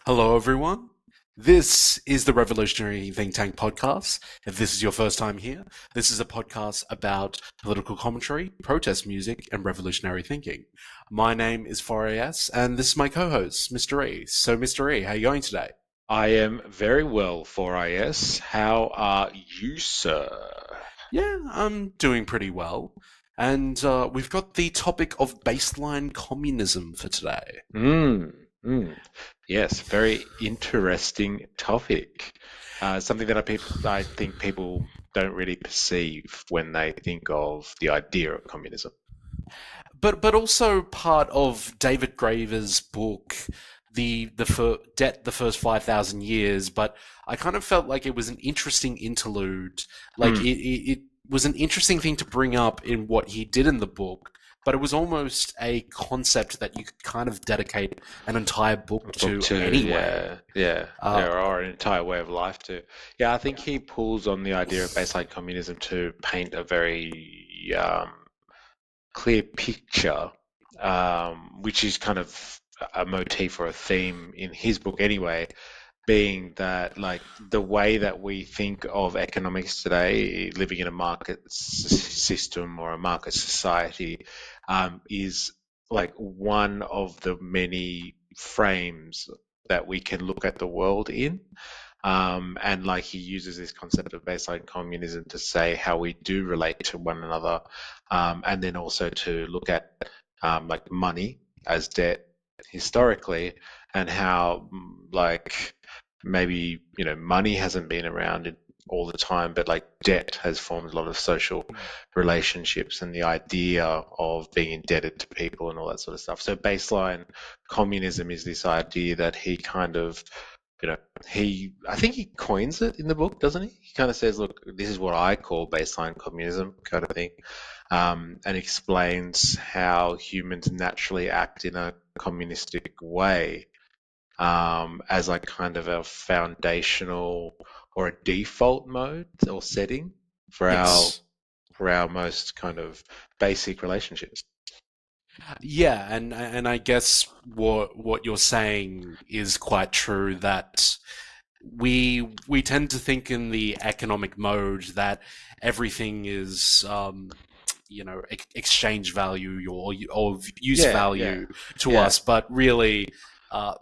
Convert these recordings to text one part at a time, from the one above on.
Hello, everyone. This is the Revolutionary Think Tank podcast. If this is your first time here, this is a podcast about political commentary, protest music, and revolutionary thinking. My name is 4AS, and this is my co-host, Mr. E. So, Mr. E, how are you going today? I am very well, 4IS. How are you, sir? Yeah, I'm doing pretty well. And we've got the topic of baseline communism for today. Mm, mm. Yes, very interesting topic. Something that I think people don't really perceive when they think of the idea of communism. But also part of David Graeber's book, Debt the First 5,000 Years. But I kind of felt like it was an interesting interlude. Like Mm. it was an interesting thing to bring up in what he did in the book. But it was almost a concept that you could kind of dedicate an entire book Book to two, anyway. Uh, there are an entire way of life too. Yeah, I think he pulls on the idea of baseline communism to paint a very clear picture, which is kind of a motif or a theme in his book anyway, being that like the way that we think of economics today, living in a market system or a market society, is like one of the many frames that we can look at the world in. And like he uses this concept of baseline communism to say how we do relate to one another, and then also to look at like money as debt historically, and how like maybe money hasn't been around all the time, but like debt has formed a lot of social relationships and the idea of being indebted to people and all that sort of stuff. So baseline communism is this idea that he kind of you know, I think he coins it in the book, doesn't he? He kind of says, look, this is what I call baseline communism kind of thing, and explains how humans naturally act in a communistic way, as like kind of a foundational or a default mode or setting for our yes. for our most kind of basic relationships. Yeah, and I guess what you're saying is quite true that we tend to think in the economic mode that everything is exchange value or use Yeah, yeah, value to yeah. us, but really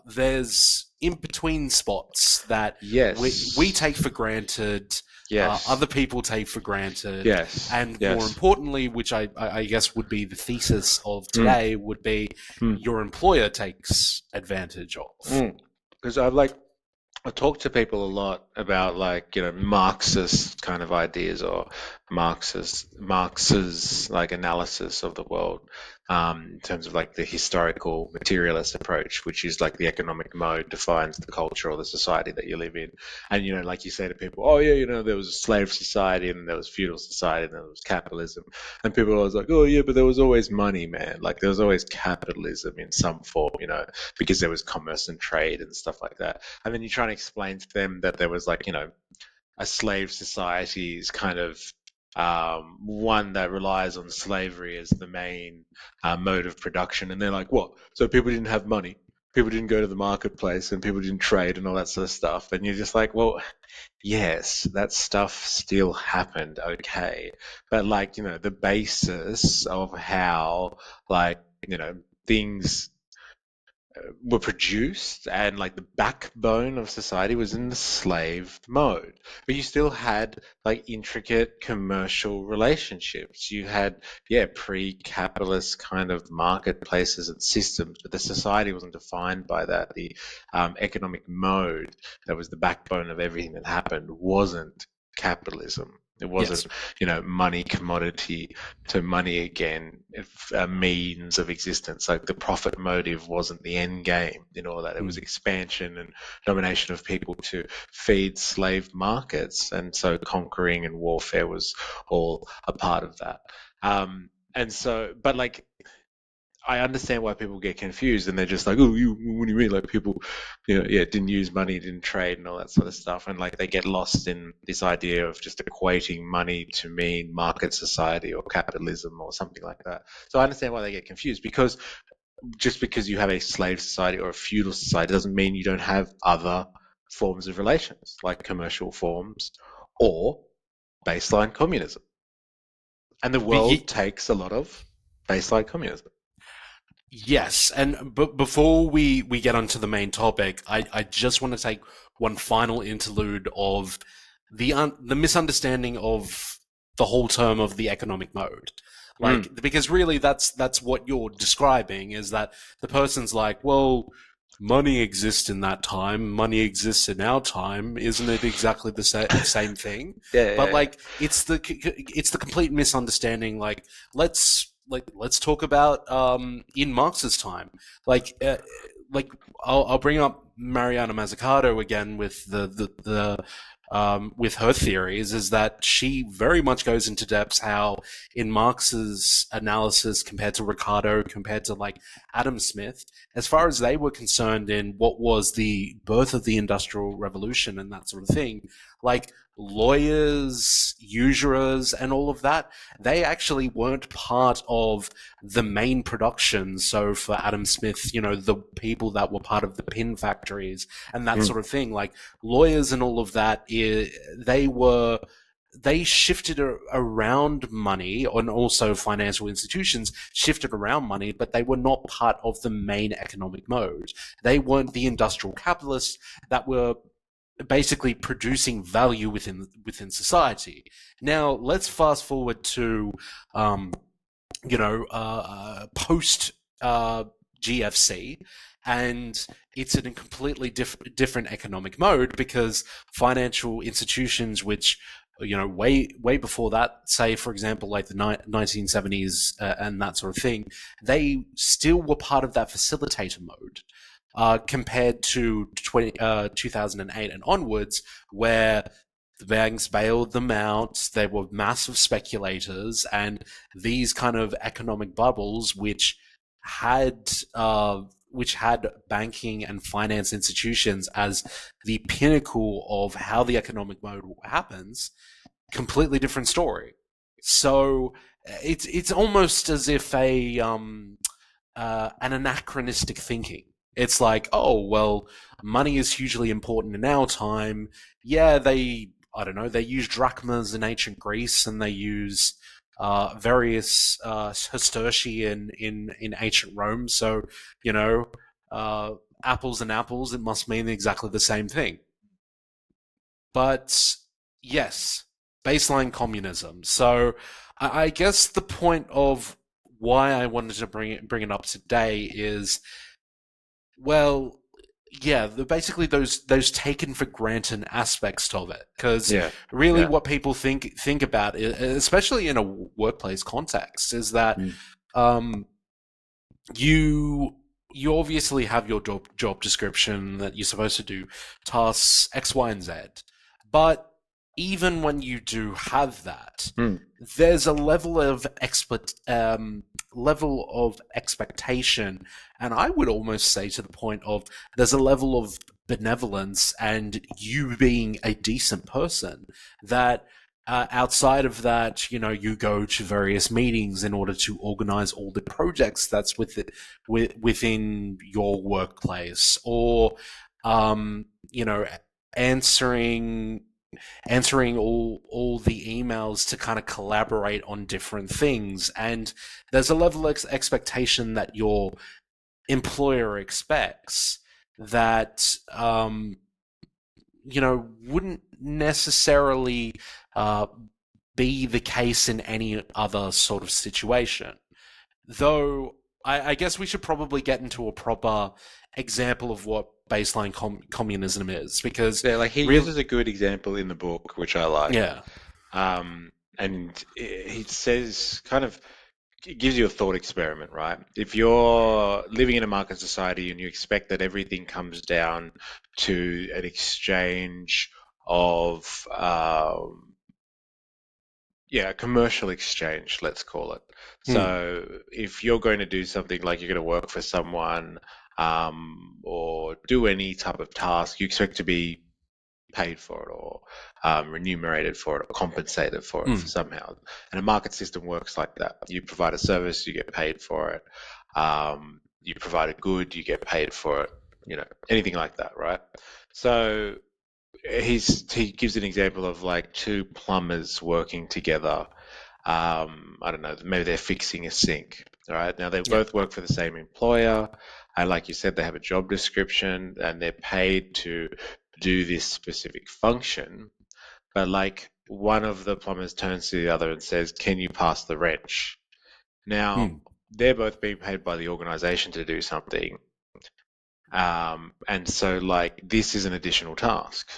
there's in between spots that we Yes, take for granted, yes, other people take for granted, yes, and more yes. importantly, which I guess would be the thesis of Mm, today, would be mm, your employer takes advantage of. mm. Because I talk to people a lot about like, Marxist kind of ideas or Marx's like analysis of the world, in terms of like the historical materialist approach, which is like the economic mode defines the culture or the society that you live in. And, like you say to people, oh yeah, there was a slave society and there was feudal society and there was capitalism. And people are always like, oh yeah, but there was always money, man. Like there was always capitalism in some form, because there was commerce and trade and stuff like that. And then you try and explain to them that there was like, a slave society is kind of one that relies on slavery as the main mode of production. And they're like, what? So people didn't have money. People didn't go to the marketplace and people didn't trade and all that sort of stuff. And you're just like, well, yes, that stuff still happened. Okay. But like, the basis of how like, things were produced and like the backbone of society was in the slave mode, but you still had like intricate commercial relationships. You had, yeah, pre-capitalist kind of marketplaces and systems, but the society wasn't defined by that. The economic mode that was the backbone of everything that happened wasn't capitalism. It wasn't, Yes. money commodity to money again, a means of existence. Like the profit motive wasn't the end game in all that. It was Mm. expansion and domination of people to feed slave markets. And so conquering and warfare was all a part of that. And so, but like, I understand why people get confused and they're just like, oh, what do you mean? Like people, yeah, didn't use money, didn't trade and all that sort of stuff. And like they get lost in this idea of just equating money to mean market society or capitalism or something like that. So I understand why they get confused because just because you have a slave society or a feudal society doesn't mean you don't have other forms of relations, like commercial forms or baseline communism. And the But world takes a lot of baseline communism. yes, and but before we get onto the main topic, I just want to take one final interlude of the misunderstanding of the whole term of the economic mode. Mm. Like, because really that's what you're describing, is that the person's like, well, money exists in that time, money exists in our time, isn't it exactly the same thing? Yeah, But yeah, like, it's the complete misunderstanding. Let's talk about in Marx's time. Like uh, like I'll bring up Mariana Mazzucato again with the with her theories, is that she very much goes into depth how in Marx's analysis compared to Ricardo, compared to like Adam Smith, as far as they were concerned in what was the birth of the Industrial Revolution and that sort of thing, like lawyers, usurers, and all of that, they actually weren't part of the main production. So for Adam Smith, the people that were part of the pin factories and that mm, sort of thing, like lawyers and all of that, they shifted around money, and also financial institutions shifted around money, but they were not part of the main economic mode. They weren't the industrial capitalists that were basically producing value within society. Now let's fast forward to um, post GFC, and it's in a completely different economic mode, because financial institutions, which way before that, say for example like the 1970s and that sort of thing, they still were part of that facilitator mode. Compared to 2008 and onwards, where the banks bailed them out. They were massive speculators, and these kind of economic bubbles, had which had banking and finance institutions as the pinnacle of how the economic mode happens. Completely different story. So it's almost as if an anachronistic thinking. It's like, oh, well, money is hugely important in our time. Yeah, I don't know, they use drachmas in ancient Greece, and they use various sestertii in ancient Rome. So, you know, uh, apples and apples, it must mean exactly the same thing. But yes, baseline communism. So I guess the point of why I wanted to bring it up today is, well, yeah, basically those taken for granted aspects of it, because yeah, really yeah. what people think about, especially in a workplace context, is that Mm. um, you you obviously have your job description that you're supposed to do tasks X, Y, and Z. But even when you do have that, Mm. there's a level of expectation, and I would almost say to the point of there's a level of benevolence and you being a decent person that outside of that, you go to various meetings in order to organize all the projects that's within your workplace, or um, you know, answering answering all the emails to kind of collaborate on different things. And there's a level of expectation that your employer expects that wouldn't necessarily uh, be the case in any other sort of situation. Though I guess we should probably get into a proper example of what baseline communism is, because Yeah, like he real, uses a good example in the book, which I like. yeah. And he says, kind of, it gives you a thought experiment, right? If you're living in a market society and you expect that everything comes down to an exchange of, yeah, a commercial exchange, let's call it. Hmm. So if you're going to do something like you're going to work for someone, or do any type of task, you expect to be paid for it, or remunerated for it, or compensated for it Hmm. for somehow. And a market system works like that. You provide a service, you get paid for it. you provide a good, you get paid for it, anything like that, right? So he gives an example of like two plumbers working together. I don't know, maybe they're fixing a sink. All right. Now they Yeah. both work for the same employer. And like you said, they have a job description and they're paid to do this specific function. But like one of the plumbers turns to the other and says, "Can you pass the wrench?" Now Mm. they're both being paid by the organization to do something. And so like this is an additional task.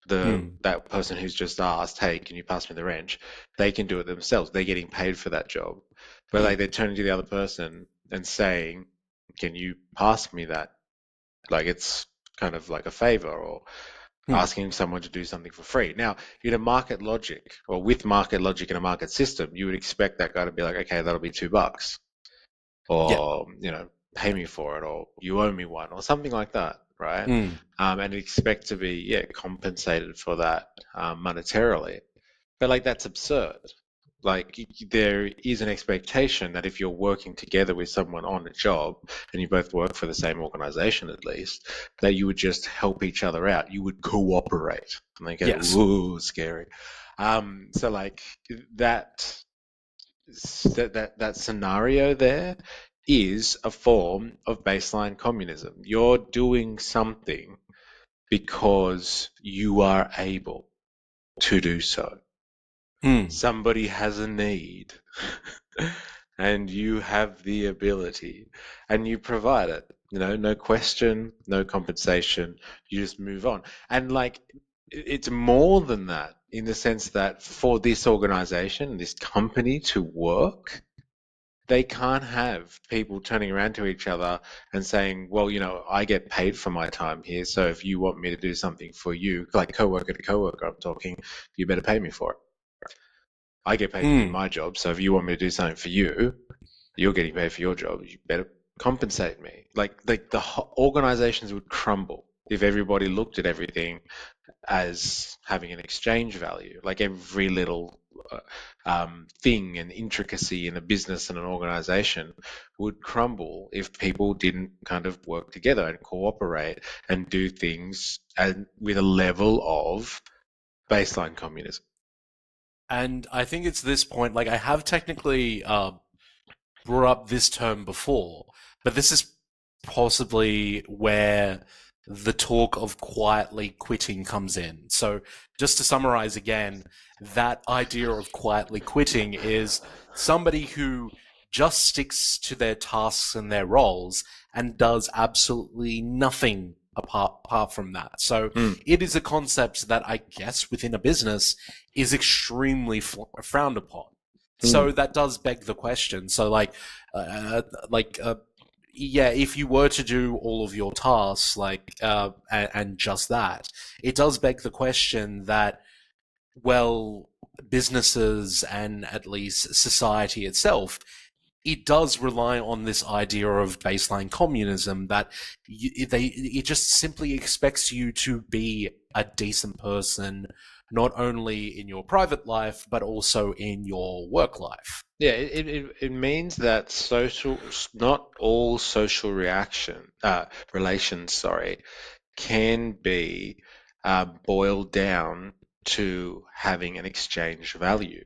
Mm. That person who's just asked, "Hey, can you pass me the wrench?" They can do it themselves. They're getting paid for that job. But like Mm. they're turning to the other person and saying, "Can you pass me that?" Like it's kind of like a favor or Mm. asking someone to do something for free. Now, in a market logic or with market logic in a market system, you would expect that guy to be like, "Okay, that'll be $2 Yeah. or pay me for it or you owe me one or something like that, right?" Mm. And expect to be compensated for that monetarily. But like that's absurd. Like there is an expectation that if you're working together with someone on a job and you both work for the same organization at least, that you would just help each other out. You would cooperate. And they go, Yes. ooh, scary. So like that that scenario there is a form of baseline communism. You're doing something because you are able to do so. Mm. Somebody has a need and you have the ability and you provide it. No question, no compensation. You just move on. And like it's more than that in the sense that for this organization, this company to work, they can't have people turning around to each other and saying, "Well, I get paid for my time here, so if you want me to do something for you, like coworker to coworker, I'm talking, you better pay me for it. I get paid to do Mm. my job, so if you want me to do something for you, you're getting paid for your job. You better compensate me." Like the organizations would crumble if everybody looked at everything as having an exchange value. Like every little thing and intricacy in a business and an organization would crumble if people didn't kind of work together and cooperate and do things and with a level of baseline communism. And I think it's this point, like I have technically brought up this term before, but this is possibly where the talk of quietly quitting comes in. So, just to summarize again, that idea of quietly quitting is somebody who just sticks to their tasks and their roles and does absolutely nothing apart from that. So, Mm, it is a concept that I guess within a business is extremely frowned upon. So mm, that does beg the question. So like yeah, if you were to do all of your tasks and just that, it does beg the question that, well, businesses and at least society itself, it does rely on this idea of baseline communism that it just simply expects you to be a decent person, not only in your private life but also in your work life. yeah, it means that not all social relations, sorry, can be boiled down to having an exchange value.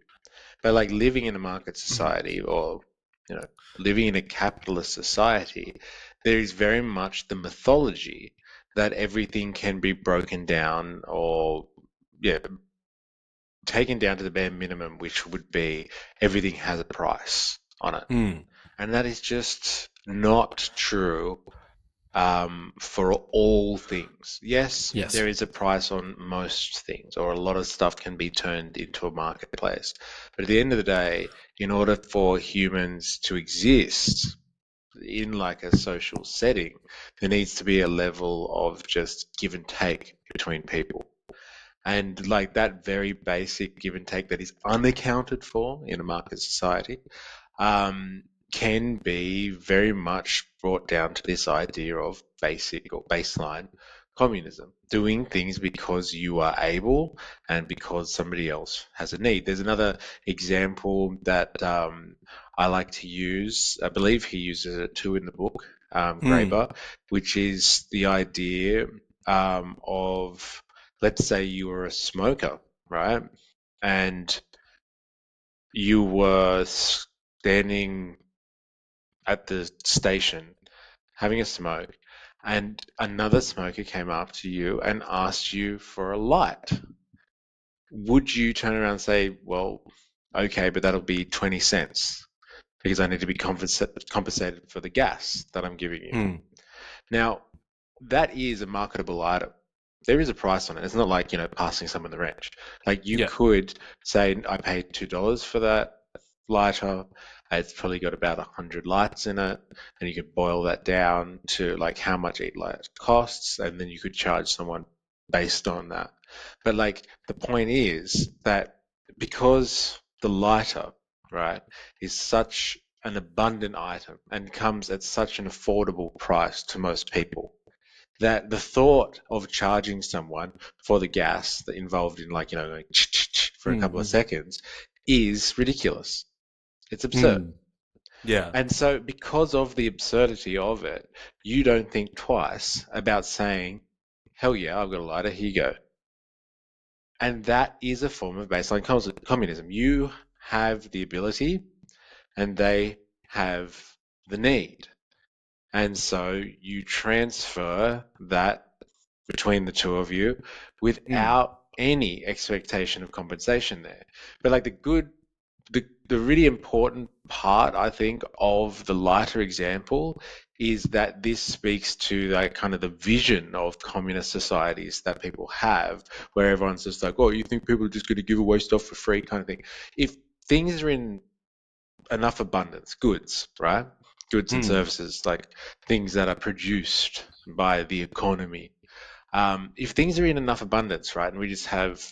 But like living in a market Mhm. society or, you know, living in a capitalist society, there is very much the mythology that everything can be broken down or, yeah, taken down to the bare minimum, which would be everything has a price on it. Mm. And that is just not true for all things. Yes, Yes. there is a price on most things, or a lot of stuff can be turned into a marketplace. But at the end of the day, in order for humans to exist in like a social setting, there needs to be a level of just give and take between people. And like that very basic give and take that is unaccounted for in a market society um, can be very much brought down to this idea of basic or baseline communism, doing things because you are able and because somebody else has a need. There's another example that I like to use. I believe he uses it too in the book. Mm. Graeber, which is the idea of, let's say you were a smoker, right? And you were standing at the station having a smoke, and another smoker came up to you and asked you for a light. Would you turn around and say, well, okay, but that'll be 20 cents because I need to be compensated for the gas that I'm giving you? Mm. Now, that is a marketable item. There is a price on it. It's not like, passing someone the wrench. Like you Yeah. could say, I paid $2 for that lighter. It's probably got about 100 lights in it, and you could boil that down to like how much each light costs, and then you could charge someone based on that. But like the point is that because the lighter, right, is such an abundant item and comes at such an affordable price to most people, that the thought of charging someone for the gas that involved in like, going for a couple of Mm. seconds is ridiculous. It's absurd. Mm. Yeah. And so because of the absurdity of it, you don't think twice about saying, hell yeah, I've got a lighter, here you go. And that is a form of baseline communism. You have the ability and they have the need. And so you transfer that between the two of you Mm. without any expectation of compensation there. But like the really important part, I think, of the lighter example is that this speaks to like kind of the vision of communist societies that people have, where everyone's just like, oh, you think people are just going to give away stuff for free kind of thing. If things are in enough abundance, goods, right? Goods and Mm. services, like things that are produced by the economy. If things are in enough abundance, right, and we just have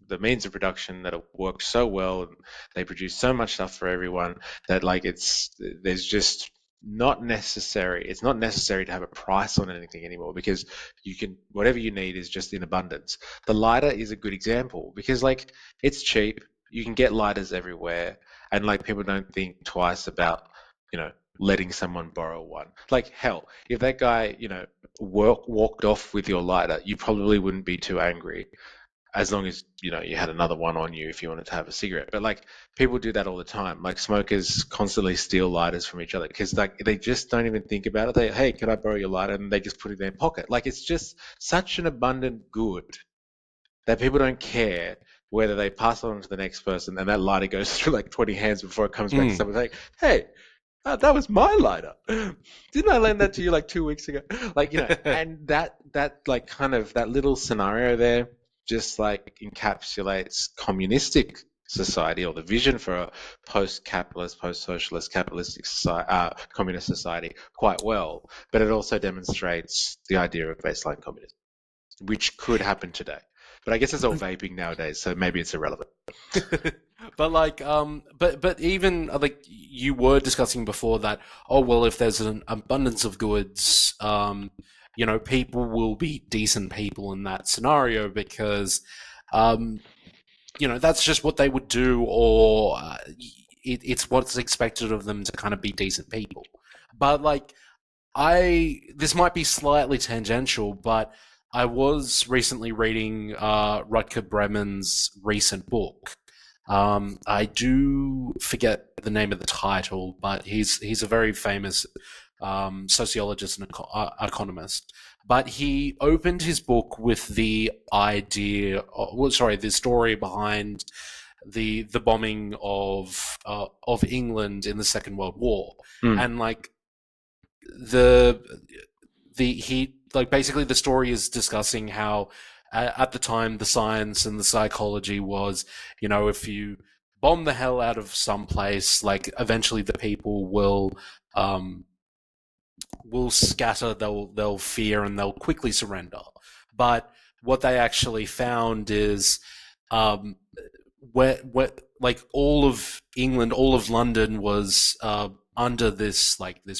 the means of production that work so well, and they produce so much stuff for everyone that like there's just not necessary. It's not necessary to have a price on anything anymore because you can whatever you need is just in abundance. The lighter is a good example because like it's cheap. You can get lighters everywhere, and like people don't think twice about letting someone borrow one. Like hell, if that guy walked off with your lighter, you probably wouldn't be too angry as long as you had another one on you if you wanted to have a cigarette. But like people do that all the time. Like smokers constantly steal lighters from each other because like they just don't even think about it. They, hey, can I borrow your lighter? And they just put it in their pocket. Like it's just such an abundant good that people don't care whether they pass it on to the next person and that lighter goes through like 20 hands before it comes back to Mm. someone like, hey, that was my lighter. Didn't I lend that to you like 2 weeks ago? Like, and that like kind of that little scenario there just like encapsulates communistic society or the vision for a post-capitalist, post-socialist, capitalistic society, communist society quite well. But it also demonstrates the idea of baseline communism, which could happen today. But I guess it's all vaping nowadays, so maybe it's irrelevant. But like but even like you were discussing before that, oh well, if there's an abundance of goods, people will be decent people in that scenario because um that's just what they would do, or it's what's expected of them to kind of be decent people. But like this might be slightly tangential, but I was recently reading Rutger Bremen's recent book. I do forget the name of the title, but he's a very famous sociologist and economist. But he opened his book with the idea, the story behind the bombing of England in the Second World War, Mm. and like the he like basically the story is discussing how at the time the science and the psychology was, if you bomb the hell out of some place, like eventually the people will scatter, they'll fear, and they'll quickly surrender. But what they actually found is um, where like all of England, all of London was under this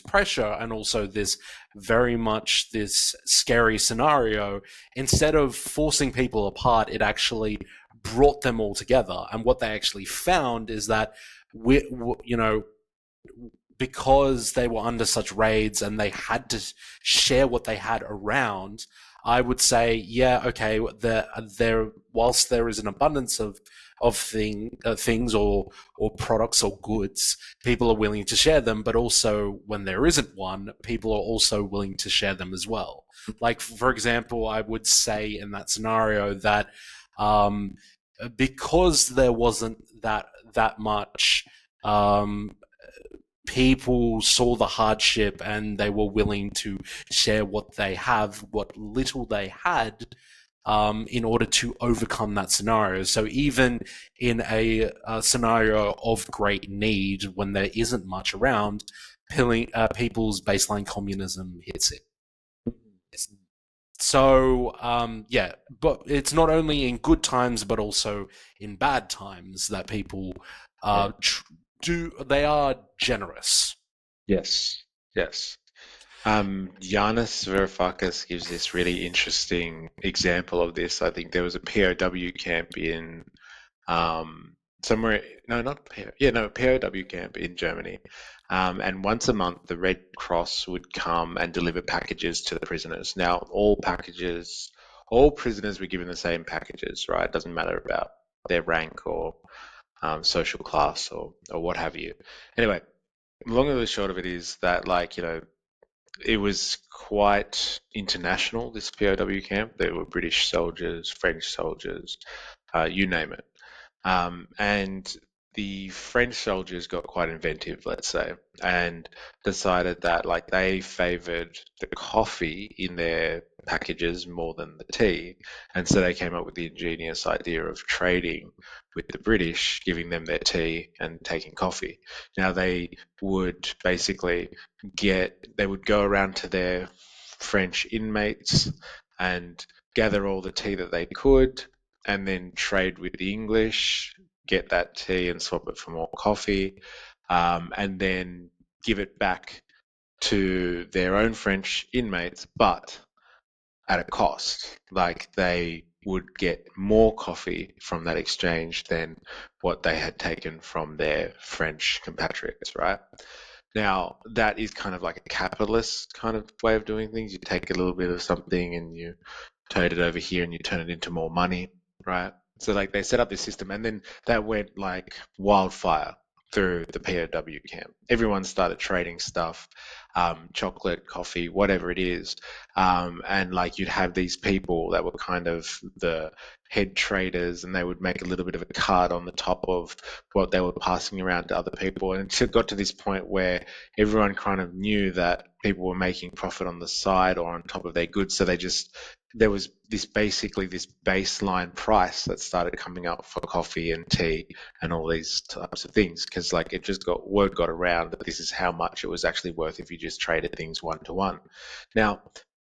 pressure, and also this very much this scary scenario. Instead of forcing people apart, it actually brought them all together. And what they actually found is that we because they were under such raids and they had to share what they had around, I would say, yeah, okay, there whilst there is an abundance of things or products or goods, people are willing to share them, but also when there isn't one, people are also willing to share them as well. Like, for example, I would say in that scenario that um, because there wasn't that much um, people saw the hardship and they were willing to share what they have, what little they had, in order to overcome that scenario. So even in a scenario of great need, when there isn't much around, people's baseline communism hits it. So yeah, but it's not only in good times but also in bad times that people Yeah. they are generous. Yes. Yes. Yanis Varoufakis gives this really interesting example of this. I think there was a POW camp in somewhere, no, not PO, yeah, no, POW camp in Germany. And once a month, the Red Cross would come and deliver packages to the prisoners. Now, all prisoners were given the same packages, right? It doesn't matter about their rank or social class or what have you. Anyway, long and the short of it is that, like, it was quite international, this POW camp. There were British soldiers, French soldiers, you name it. And the French soldiers got quite inventive, let's say, and decided that, like, they favored the coffee in their packages more than the tea. And so they came up with the ingenious idea of trading with the British, giving them their tea and taking coffee. Now they would basically they would go around to their French inmates and gather all the tea that they could and then trade with the English, get that tea and swap it for more coffee, and then give it back to their own French inmates, but at a cost. Like, they would get more coffee from that exchange than what they had taken from their French compatriots, right? Now, that is kind of like a capitalist kind of way of doing things. You take a little bit of something and you turn it over here and you turn it into more money, right? So, like, they set up this system and then that went like wildfire through the POW camp. Everyone started trading stuff, chocolate, coffee, whatever it is. And like, you'd have these people that were kind of the head traders and they would make a little bit of a cut on the top of what they were passing around to other people. And it got to this point where everyone kind of knew that people were making profit on the side or on top of their goods. So there was this baseline price that started coming up for coffee and tea and all these types of things, because, like, it just word got around that this is how much it was actually worth if you just traded things one to one. Now,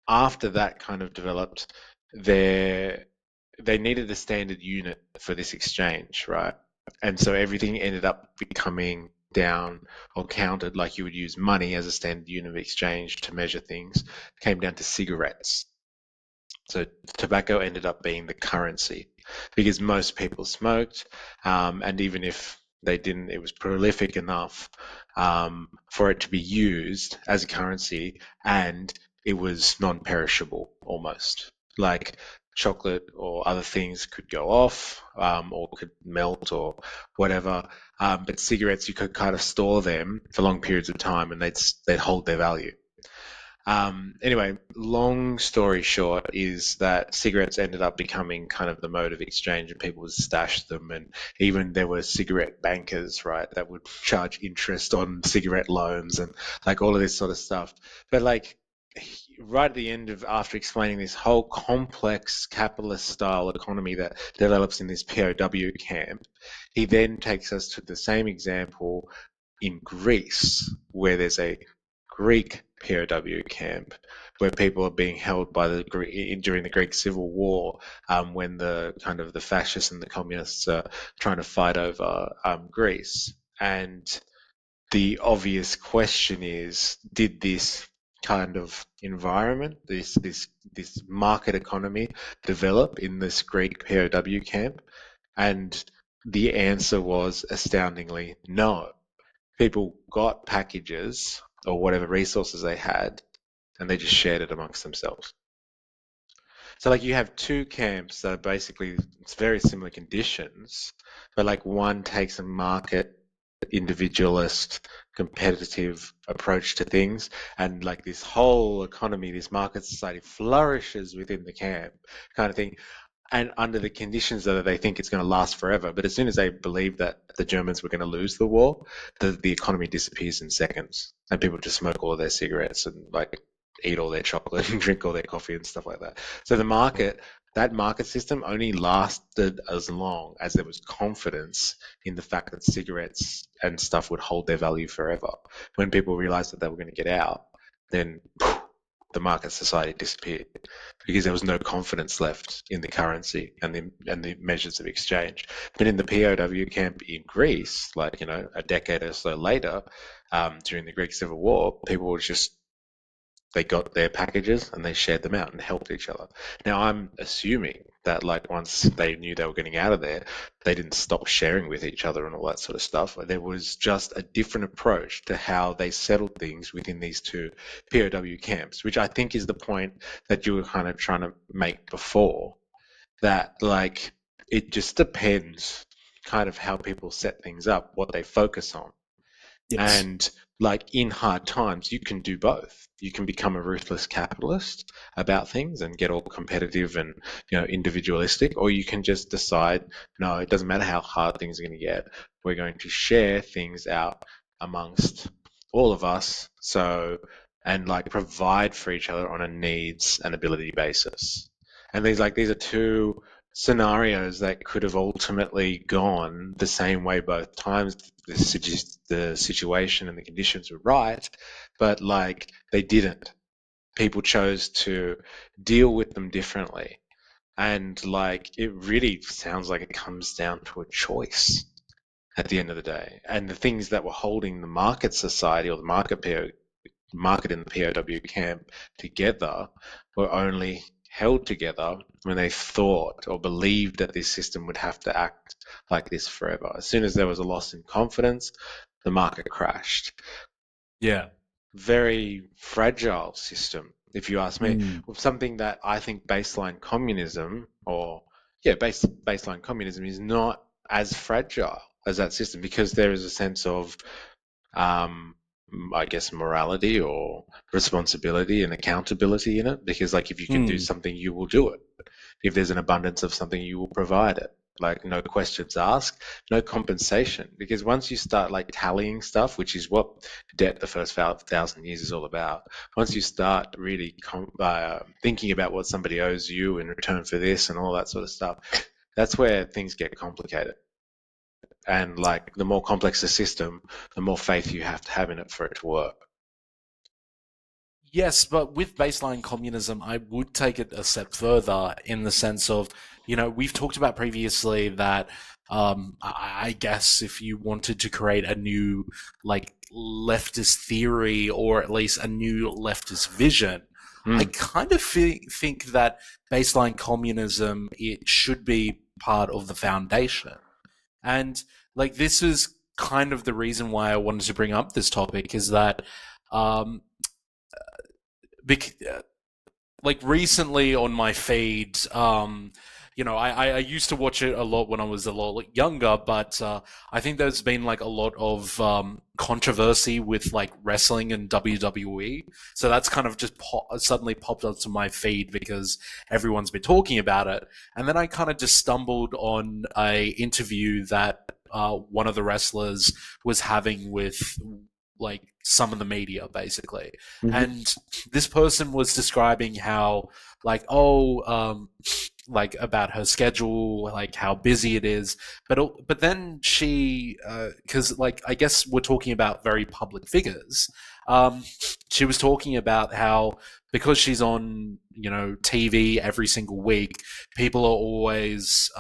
after that kind of developed, they needed a standard unit for this exchange, right? And so everything ended up becoming down or counted like you would use money as a standard unit of exchange to measure things. It came down to cigarettes. So tobacco ended up being the currency because most people smoked, and even if they didn't, it was prolific enough for it to be used as a currency, and it was non-perishable almost. Like, chocolate or other things could go off or could melt or whatever, but cigarettes, you could kind of store them for long periods of time and they'd hold their value. Anyway, long story short is that cigarettes ended up becoming kind of the mode of exchange and people would stash them. And even there were cigarette bankers, right, that would charge interest on cigarette loans and like all of this sort of stuff. But like, right at the end of, after explaining this whole complex capitalist style economy that develops in this POW camp, he then takes us to the same example in Greece, where there's a Greek POW camp where people are being held by during the Greek Civil War, when the kind of the fascists and the communists are trying to fight over Greece. And the obvious question is, did this kind of environment, this market economy, develop in this Greek POW camp? And the answer was astoundingly no. People got packages or whatever resources they had, and they just shared it amongst themselves. So like you have two camps that are basically it's very similar conditions, but like one takes a market individualist competitive approach to things, and like this whole economy, this market society flourishes within the camp kind of thing, and under the conditions that they think it's going to last forever. But as soon as they believe that the Germans were going to lose the war, the economy disappears in seconds, and people just smoke all of their cigarettes and like eat all their chocolate and drink all their coffee and stuff like that. So the market, that market system only lasted as long as there was confidence in the fact that cigarettes and stuff would hold their value forever. When people realized that they were going to get out, then the market society disappeared because there was no confidence left in the currency and the measures of exchange. But in the POW camp in Greece, like a decade or so later, during the Greek Civil War, people were just they got their packages and they shared them out and helped each other. Now I'm assuming that like once they knew they were getting out of there, they didn't stop sharing with each other and all that sort of stuff. There was just a different approach to how they settled things within these two POW camps, which I think is the point that you were kind of trying to make before. That like it just depends kind of how people set things up, what they focus on. Yes. And like in hard times, you can do both. You can become a ruthless capitalist about things and get all competitive and individualistic, or you can just decide, no, it doesn't matter how hard things are going to get. We're going to share things out amongst all of us. So and like provide for each other on a needs and ability basis. And these are two scenarios that could have ultimately gone the same way both times. The situation and the conditions were right, but like they didn't. People chose to deal with them differently. And like it really sounds like it comes down to a choice at the end of the day. And the things that were holding the market society or the market in the POW camp together were only held together when they thought or believed that this system would have to act like this forever. As soon as there was a loss in confidence, the market crashed. Yeah. Very fragile system, if you ask me. Mm. Something that I think baseline communism, or yeah, baseline communism is not as fragile as that system because there is a sense of um, I guess morality or responsibility and accountability in it. Because like if you can do Mm. something, you will do it. If there's an abundance of something, you will provide it. Like no questions asked, no compensation. Because once you start like tallying stuff, which is what debt the first 1,000 years is all about, once you start really thinking about what somebody owes you in return for this and all that sort of stuff, that's where things get complicated. And like the more complex the system, the more faith you have to have in it for it to work. Yes, but with baseline communism, I would take it a step further in the sense of, we've talked about previously that I guess if you wanted to create a new, like, leftist theory or at least a new leftist vision, I Mm. kind of think that baseline communism, it should be part of the foundation. And, like, this is kind of the reason why I wanted to bring up this topic is that um, bec- like recently on my feed, I used to watch it a lot when I was a lot younger, but I think there's been like a lot of controversy with like wrestling and WWE. So that's kind of just suddenly popped onto my feed because everyone's been talking about it. And then I kind of just stumbled on a interview that one of the wrestlers was having with like some of the media basically, Hmm. and this person was describing how like like about her schedule, like how busy it is, but then she because like I guess we're talking about very public figures. She was talking about how because she's on TV every single week, people are always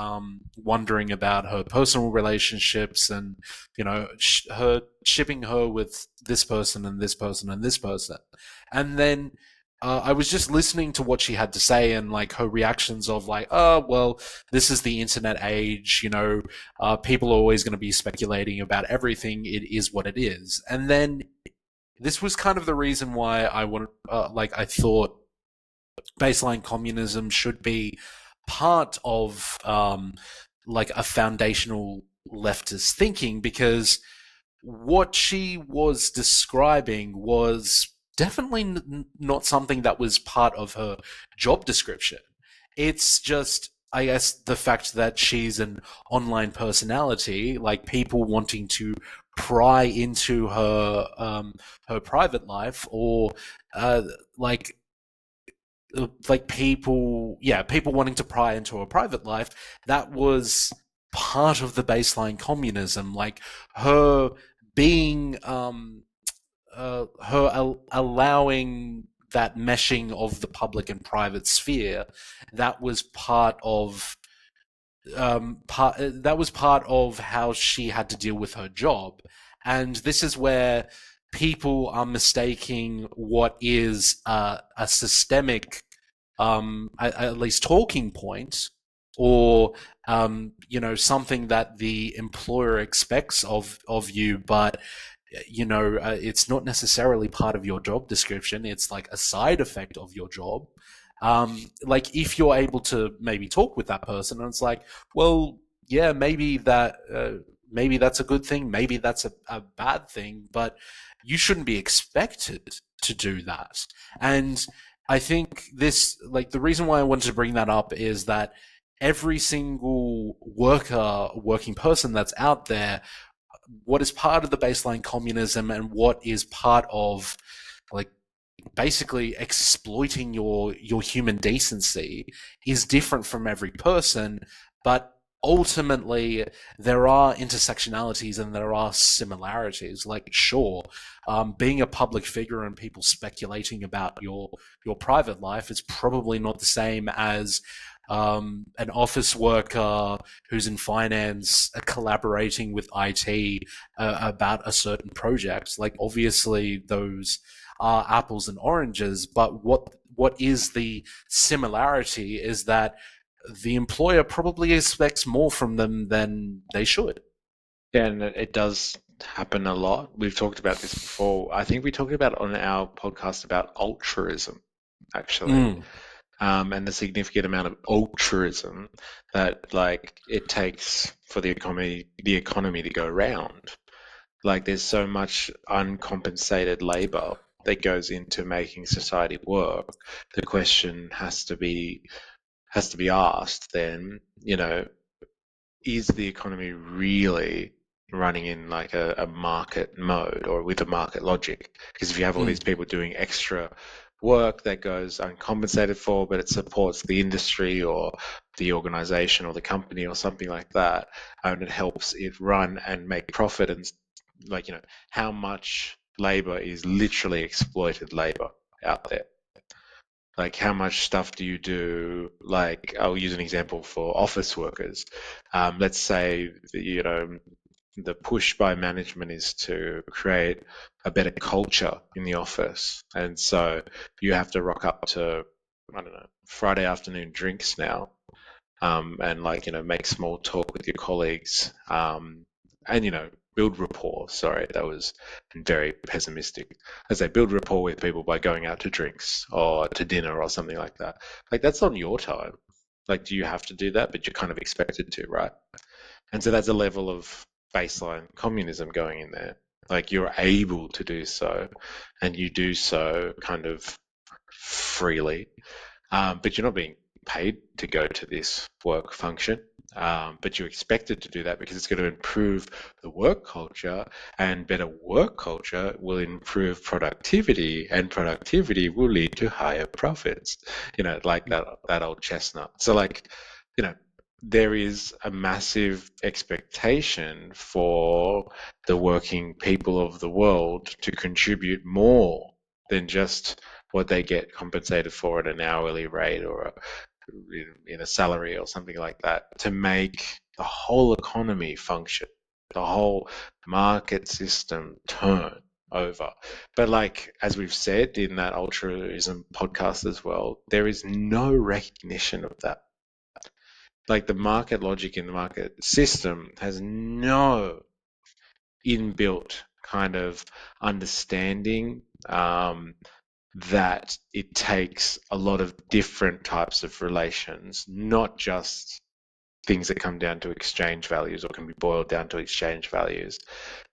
wondering about her personal relationships and her shipping her with this person and this person and this person, and then I was just listening to what she had to say and like her reactions of like, oh well, this is the internet age, people are always going to be speculating about everything. It is what it is, and then this was kind of the reason why I wanted, I thought baseline communism should be part of like a foundational leftist thinking, because what she was describing was definitely not something that was part of her job description. It's just, I guess, the fact that she's an online personality, like people wanting to pry into her private life, or uh, like people wanting to pry into her private life. That was part of the baseline communism, like her being allowing that meshing of the public and private sphere. That was part of how she had to deal with her job. And this is where people are mistaking what is a systemic, at least talking point, or something that the employer expects of you, but it's not necessarily part of your job description. It's like a side effect of your job. Like if you're able to maybe talk with that person, and it's like, well, yeah, maybe that's a good thing, maybe that's a bad thing, but you shouldn't be expected to do that. And I think the reason why I wanted to bring that up is that every single working person that's out there, what is part of the baseline communism and what is part of like basically exploiting your human decency is different from every person, but ultimately there are intersectionalities and there are similarities. Like, sure, being a public figure and people speculating about your private life is probably not the same as an office worker who's in finance collaborating with IT about a certain project. Like, obviously, those are apples and oranges, but what is the similarity is that the employer probably expects more from them than they should. Yeah, and it does happen a lot. We've talked about this before. I think we talked about it on our podcast about altruism, actually, Mm, and the significant amount of altruism that like it takes for the economy to go around. Like there's so much uncompensated labor that goes into making society work. The question has to be asked then, is the economy really running in like a market mode or with a market logic? Because if you have all these mm, people doing extra work that goes uncompensated for, but it supports the industry or the organization or the company or something like that, and it helps it run and make profit, and like, how much labor is literally exploited labor out there? Like, how much stuff do you do? Like, I'll use an example for office workers. Let's say, the push by management is to create a better culture in the office. And so you have to rock up to, I don't know, Friday afternoon drinks now, and like, make small talk with your colleagues, and build rapport. Sorry, that was very pessimistic. As they build rapport with people by going out to drinks or to dinner or something like that. Like that's on your time. Like, do you have to do that? But you're kind of expected to, right? And so that's a level of baseline communism going in there. Like you're able to do so, and you do so kind of freely, but you're not being paid to go to this work function. But you're expected to do that because it's going to improve the work culture, and better work culture will improve productivity, and productivity will lead to higher profits. Like that old chestnut. So, like, you know, there is a massive expectation for the working people of the world to contribute more than just what they get compensated for at an hourly rate or in a salary or something like that, to make the whole economy function, the whole market system turn. over. But like as we've said in that altruism podcast as well, there is no recognition of that. Like the market logic in the market system has no inbuilt kind of understanding that it takes a lot of different types of relations, not just things that come down to exchange values or can be boiled down to exchange values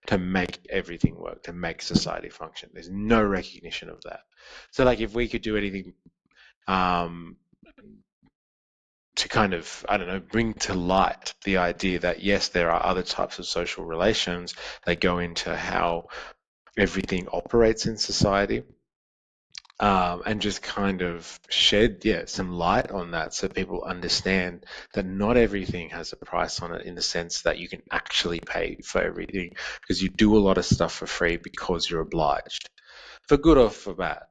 to make everything work, to make society function. There's no recognition of that. So like if we could do anything um, to kind of, I don't know, bring to light the idea that yes, there are other types of social relations that go into how everything operates in society, and just kind of shed, yeah, some light on that so people understand that not everything has a price on it in the sense that you can actually pay for everything because you do a lot of stuff for free because you're obliged, for good or for bad.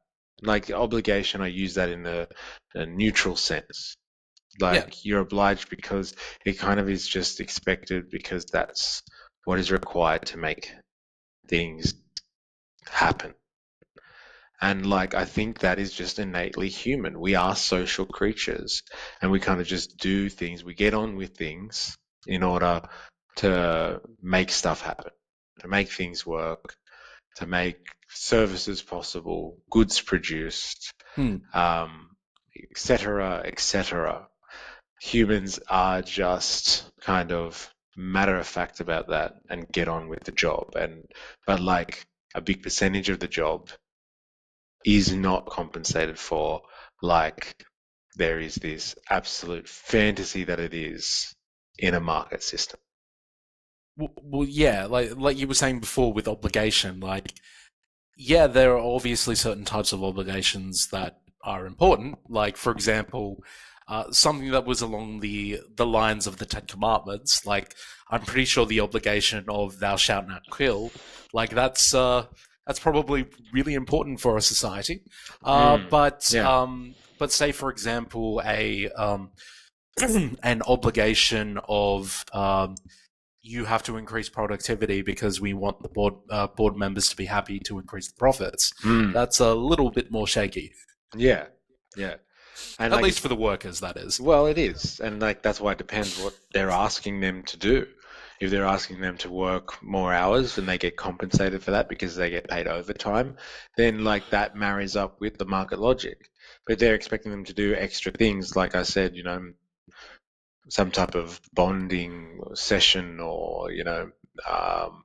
Like obligation, I use that in a neutral sense. Yeah. Like you're obliged because it kind of is just expected because that's what is required to make things happen. And like, I think that is just innately human. We are social creatures and we kind of just do things. We get on with things in order to make stuff happen, to make things work, to make services possible, goods produced, Hmm. etc., etc. Humans are just kind of matter of fact about that and get on with the job. But like a big percentage of the job is not compensated for, like there is this absolute fantasy that it is in a market system. Well, yeah, like you were saying before with obligation, like yeah, there are obviously certain types of obligations that are important. Like, for example, something that was along the lines of the Ten Commandments. Like, I'm pretty sure the obligation of "Thou shalt not kill," like that's probably really important for a society. Uh, Mm, but yeah. um, but say, for example, a an obligation of you have to increase productivity because we want the board members to be happy to increase the profits. Mm, That's a little bit more shaky, yeah. Yeah. And at like least it's for the workers. That is. well, it is. And like that's why it depends what they're asking them to do. If they're asking them to work more hours and they get compensated for that because they get paid overtime, then like that marries up with the market logic. But they're expecting them to do extra things, like I said, some type of bonding session or um,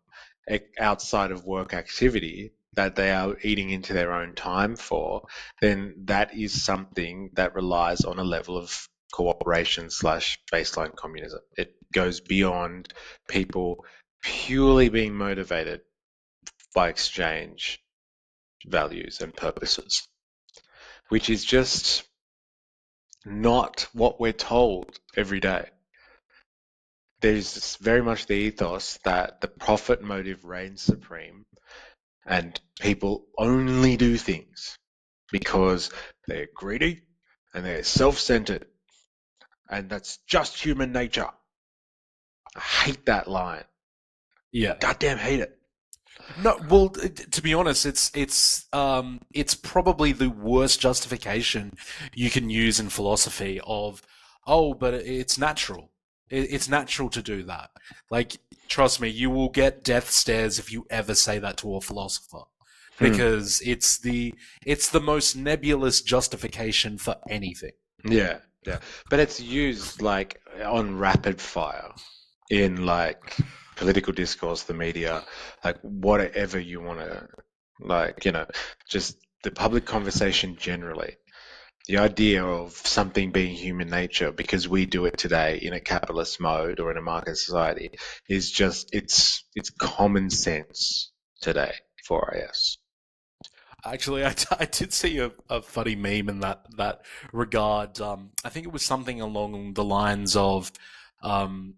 outside of work activity that they are eating into their own time for, then that is something that relies on a level of cooperation slash baseline communism. It goes beyond people purely being motivated by exchange values and purposes, which is just not what we're told every day. There's very much the ethos that the profit motive reigns supreme and people only do things because they're greedy and they're self-centered, and that's just human nature. I hate that line. Yeah. Goddamn hate it. No, well, to be honest, it's probably the worst justification you can use in philosophy of, oh, but it's natural. It's natural to do that. Like, trust me, you will get death stares if you ever say that to a philosopher, Hmm. because it's the most nebulous justification for anything. Yeah, yeah. But it's used like on rapid fire in like political discourse, the media, like whatever you want to, like, just the public conversation generally. The idea of something being human nature because we do it today in a capitalist mode or in a market society is just it's common sense today for us. Actually, I did see a funny meme in that regard. I think it was something along the lines of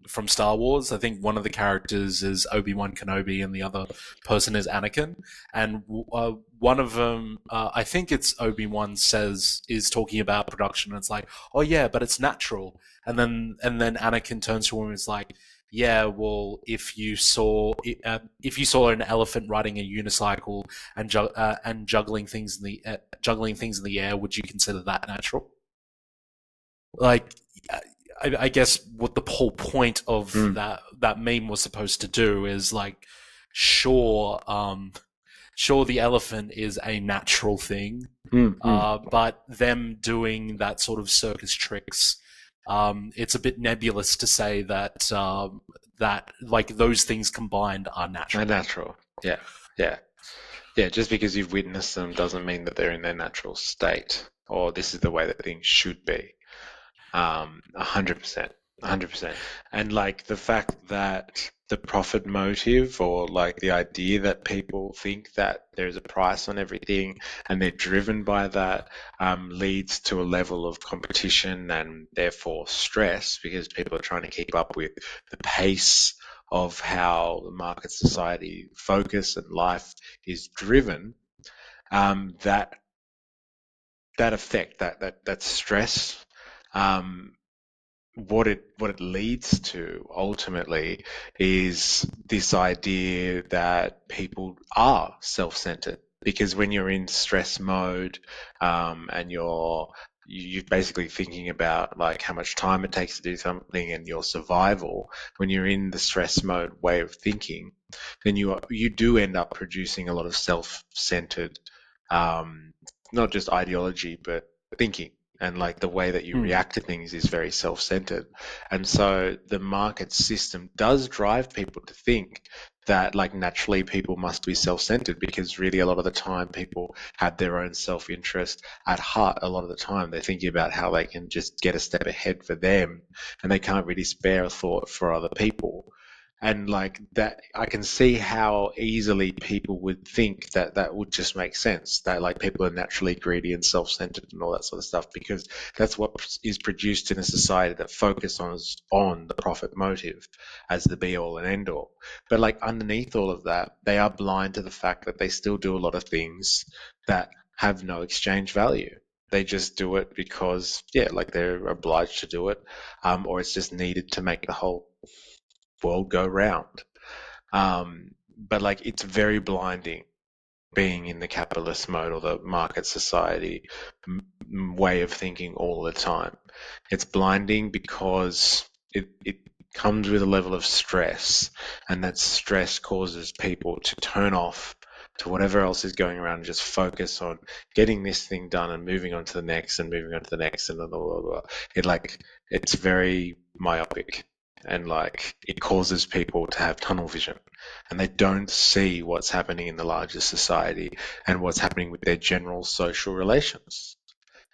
from Star Wars. I think one of the characters is Obi-Wan Kenobi, and the other person is Anakin. And one of them, I think it's Obi-Wan, says is talking about production. And it's like, oh yeah, but it's natural. And then Anakin turns to him and is like, yeah, well, if you saw an elephant riding a unicycle and juggling things in the air, would you consider that natural? Like, I guess what the whole point of Mm, that meme was supposed to do is like, sure, sure, the elephant is a natural thing, mm, mm. but them doing that sort of circus tricks, it's a bit nebulous to say that that like those things combined are They're natural. natural. Yeah, yeah, yeah. Just because you've witnessed them doesn't mean that they're in their natural state, or this is the way that things should be. 100%, 100%. And like the fact that the profit motive, or like the idea that people think that there's a price on everything and they're driven by that, leads to a level of competition and therefore stress, because people are trying to keep up with the pace of how the market society focus and life is driven. That effect, that stress, um, what it leads to ultimately is this idea that people are self-centered, because when you're in stress mode, and you're basically thinking about like how much time it takes to do something and your survival. When you're in the stress mode way of thinking, then you do end up producing a lot of self-centered, um, not just ideology but thinking, and like the way that you Hmm. react to things is very self-centered. And so the market system does drive people to think that like naturally people must be self-centered, because really a lot of the time people have their own self-interest at heart. A lot of the time they're thinking about how they can just get a step ahead for them, and they can't really spare a thought for other people. And like that, I can see how easily people would think that that would just make sense, that like people are naturally greedy and self-centered and all that sort of stuff, because that's what is produced in a society that focuses on the profit motive as the be all and end all. But like underneath all of that, they are blind to the fact that they still do a lot of things that have no exchange value. They just do it because, yeah, like they're obliged to do it, or it's just needed to make the whole world go round. But like it's very blinding being in the capitalist mode or the market society way of thinking all the time. It's blinding because it comes with a level of stress, and that stress causes people to turn off to whatever else is going around and just focus on getting this thing done and moving on to the next and moving on to the next and blah, blah, blah, blah. It's very myopic, and like it causes people to have tunnel vision, and they don't see what's happening in the larger society and what's happening with their general social relations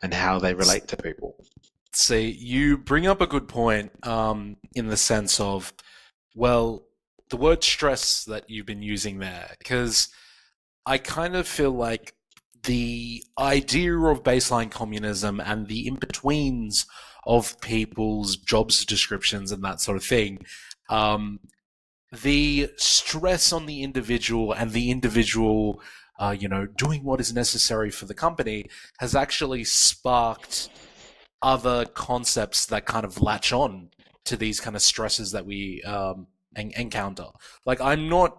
and how they relate to people. See, you bring up a good point, in the sense of, well, the word stress that you've been using there, because I kind of feel like the idea of baseline communism and the in-betweens of people's jobs descriptions and that sort of thing, um, the stress on the individual and the individual, doing what is necessary for the company has actually sparked other concepts that kind of latch on to these kind of stresses that we encounter. Like, I'm not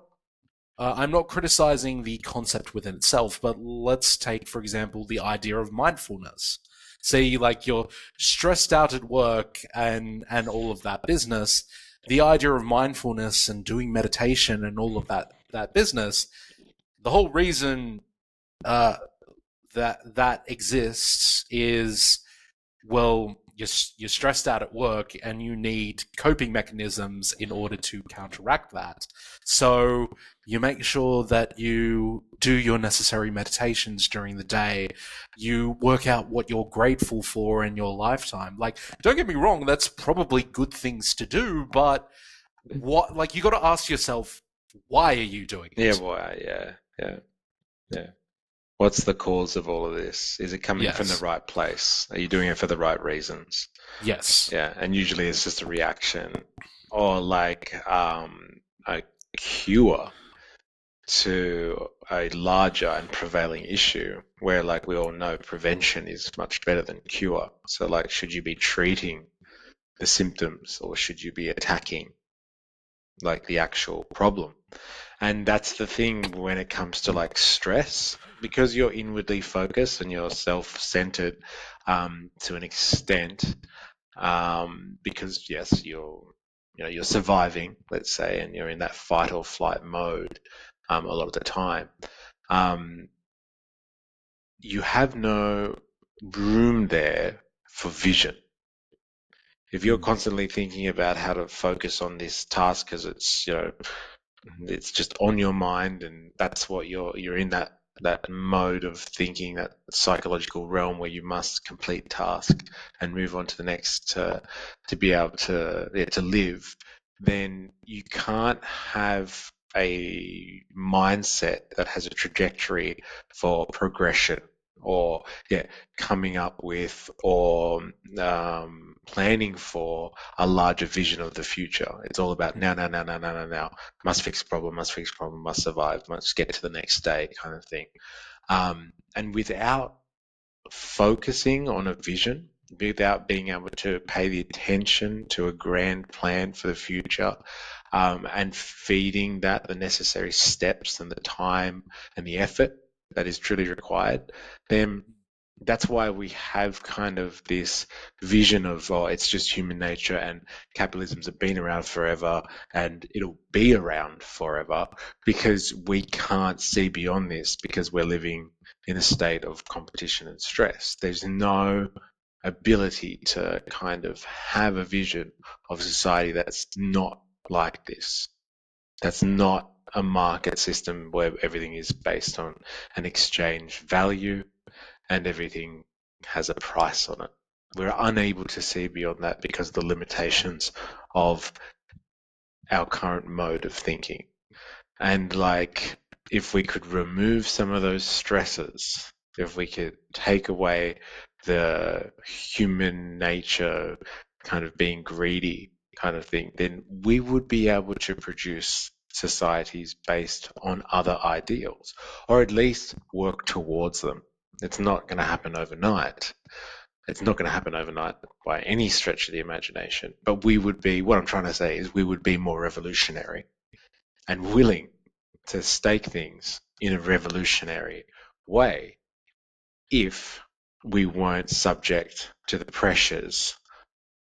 criticizing the concept within itself, but let's take, for example, the idea of mindfulness. Say, like, you're stressed out at work and all of that business. The idea of mindfulness and doing meditation and all of that business. The whole reason uh, that exists is, well, you're stressed out at work and you need coping mechanisms in order to counteract that. So you make sure that you do your necessary meditations during the day. You work out what you're grateful for in your lifetime. Like, don't get me wrong, that's probably good things to do, but what, like, you got to ask yourself, why are you doing Yeah, it? boy, yeah, yeah, yeah. What's the cause of all of this? Is it coming from the Yes. right place? Are you doing it for the right reasons? Yes. Yeah, and usually it's just a reaction, or like a cure to a larger and prevailing issue, where like we all know prevention is much better than cure. So like should you be treating the symptoms or should you be attacking like the actual problem. And that's the thing when it comes to like stress, because you're inwardly focused and you're self-centered to an extent, because yes, you're surviving, let's say, and you're in that fight or flight mode a lot of the time. Um, you have no room there for vision. If you're Mm, constantly thinking about how to focus on this task because it's just on your mind, and that's what you're in that mode of thinking, that psychological realm where you must complete task and move on to the next to be able to, yeah, to live, then you can't have a mindset that has a trajectory for progression, or yeah, coming up with, or planning for a larger vision of the future. It's all about now, now, now, now, now, now, now. Must fix problem, must fix problem, must survive, must get to the next day, kind of thing. And without focusing on a vision, without being able to pay the attention to a grand plan for the future, and feeding that the necessary steps and the time and the effort that is truly required, then that's why we have kind of this vision of, oh, it's just human nature and capitalism's have been around forever and it'll be around forever, because we can't see beyond this because we're living in a state of competition and stress. There's no ability to kind of have a vision of society that's not like this. That's not a market system where everything is based on an exchange value and everything has a price on it. We're unable to see beyond that because of the limitations of our current mode of thinking. And like, if we could remove some of those stresses, if we could take away the human nature kind of being greedy kind of thing, then we would be able to produce societies based on other ideals, or at least work towards them. It's not going to happen overnight. It's not going to happen overnight by any stretch of the imagination. But we would be, what I'm trying to say is, we would be more revolutionary and willing to stake things in a revolutionary way if we weren't subject to the pressures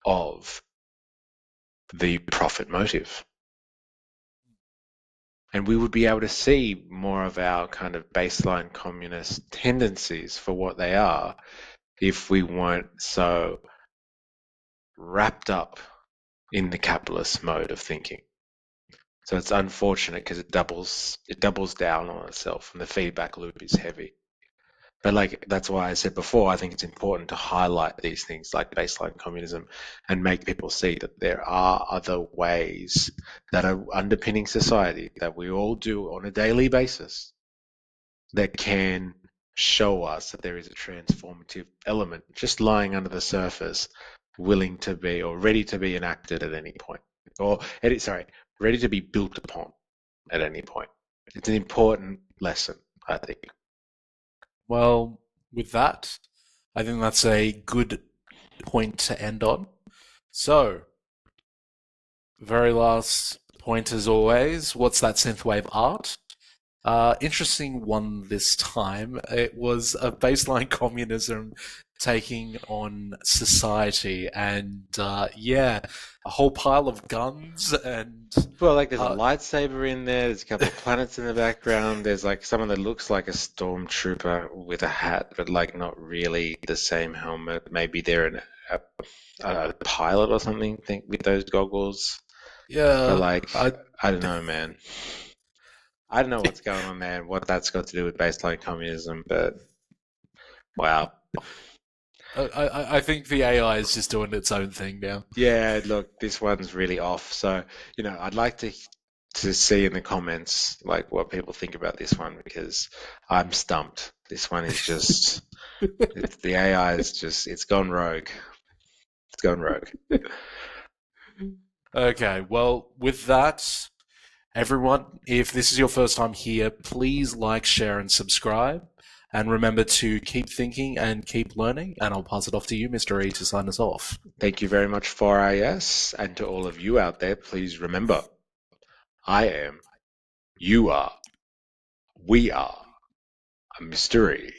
of the profit motive. And we would be able to see more of our kind of baseline communist tendencies for what they are if we weren't so wrapped up in the capitalist mode of thinking. So it's unfortunate because it doubles down on itself, and the feedback loop is heavy. But like, that's why I said before, I think it's important to highlight these things like baseline communism and make people see that there are other ways that are underpinning society that we all do on a daily basis that can show us that there is a transformative element just lying under the surface, willing to be, or ready to be enacted at any point, or ready to be built upon at any point. It's an important lesson, I think. well, with that, I think that's a good point to end on. So, very last point as always, what's that synthwave art? Interesting one this time. It was a baseline communism taking on society, and yeah, a whole pile of guns and Well, like, there's a uh, lightsaber in there. There's a couple of planets in the background. There's like someone that looks like a stormtrooper with a hat, but like not really the same helmet. Maybe they're a pilot or something. Think with those goggles. But yeah, like, I don't know, man. I don't know what's going on there and what that's got to do with baseline communism. But wow. I think the AI is just doing its own thing now. Yeah, look, this one's really off. So, I'd like to see in the comments like what people think about this one, because I'm stumped. This one is just the AI is just, it's gone rogue. It's gone rogue. Okay, well, with that, everyone, if this is your first time here, please like, share, and subscribe. And remember to keep thinking and keep learning. And I'll pass it off to you, Mr. E, to sign us off. Thank you very much for IS, and to all of you out there, please remember, I am, you are, we are a mystery.